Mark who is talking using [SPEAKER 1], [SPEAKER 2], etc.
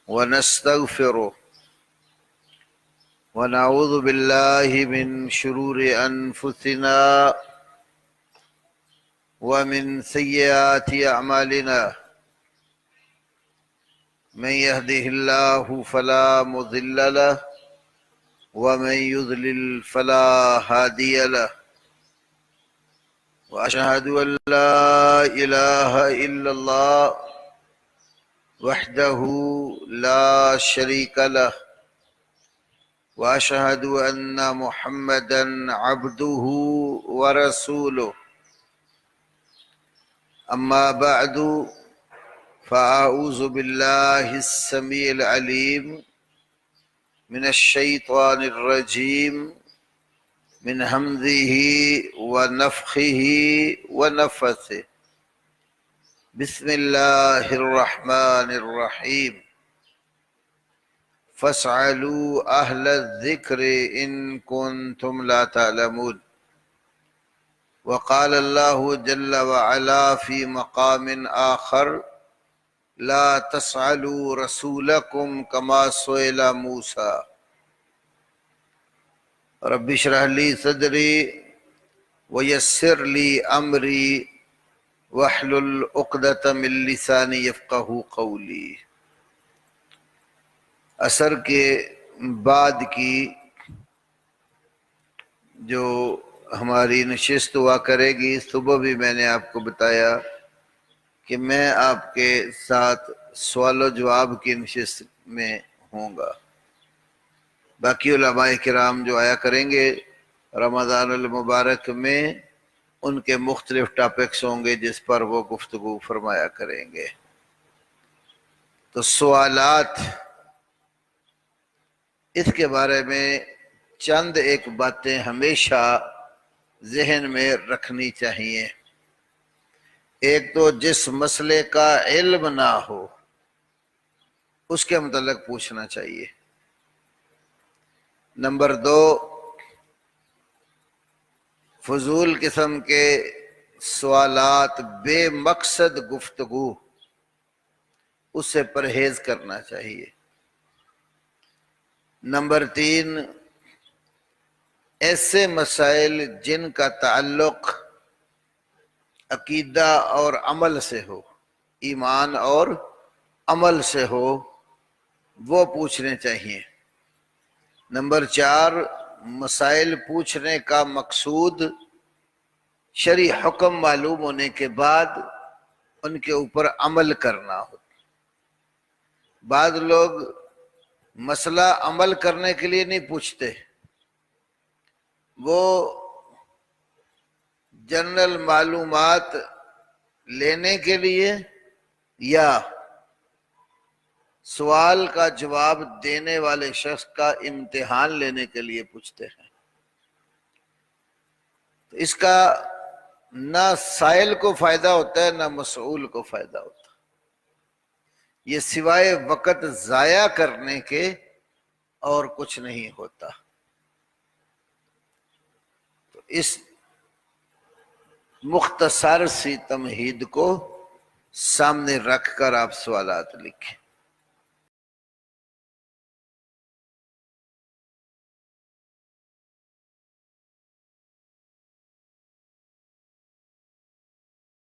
[SPEAKER 1] ونستغفره ونعوذ بالله من شرور أنفسنا ومن سيئات أعمالنا من يهده الله فلا مضل له ومن يضلل فلا هادي له وأشهد أن لا إله إلا الله وحده لا شريك له وأشهد أن محمدا عبده ورسوله أما بعد فأعوذ بالله السميع العليم من الشيطان الرجيم من همزه ونفخه ونفثه بسم الله الرحمن الرحيم فاسألوا أهل الذكر إن كنتم لا تعلمون وقال الله جل وعلا في مقام آخر لا تسألوا رسولكم كما سئل موسى رب اشرح لي صدري ويسر لي أمري واحلل عقدة من لساني يفقهوا قولي۔ عصر کے بعد کی جو ہماری نشست ہوا کرے گی، صبح بھی میں نے آپ کو بتایا کہ میں آپ کے ساتھ سوال و جواب کی نشست میں ہوں گا۔ باقی علماء کرام جو آیا کریں گے رمضان المبارک میں، ان کے مختلف ٹاپکس ہوں گے جس پر وہ گفتگو فرمایا کریں گے۔ تو سوالات، اس کے بارے میں چند ایک باتیں ہمیشہ ذہن میں رکھنی چاہیے۔ ایک تو جس مسئلے کا علم نہ ہو اس کے متعلق پوچھنا چاہیے۔ نمبر دو، فضول قسم کے سوالات، بے مقصد گفتگو، اس سے پرہیز کرنا چاہیے۔ نمبر تین، ایسے مسائل جن کا تعلق عقیدہ اور عمل سے ہو، ایمان اور عمل سے ہو، وہ پوچھنے چاہیے۔ نمبر چار، مسائل پوچھنے کا مقصود شرعی حکم معلوم ہونے کے بعد ان کے اوپر عمل کرنا ہو۔ بعض لوگ مسئلہ عمل کرنے کے لیے نہیں پوچھتے، وہ جنرل معلومات لینے کے لیے یا سوال کا جواب دینے والے شخص کا امتحان لینے کے لیے پوچھتے ہیں۔ تو اس کا نہ سائل کو فائدہ ہوتا ہے نہ مسئول کو فائدہ ہوتا ہے۔ یہ سوائے وقت ضائع کرنے کے اور کچھ نہیں ہوتا۔ تو اس مختصر سی تمہید کو سامنے رکھ کر آپ سوالات لکھیں۔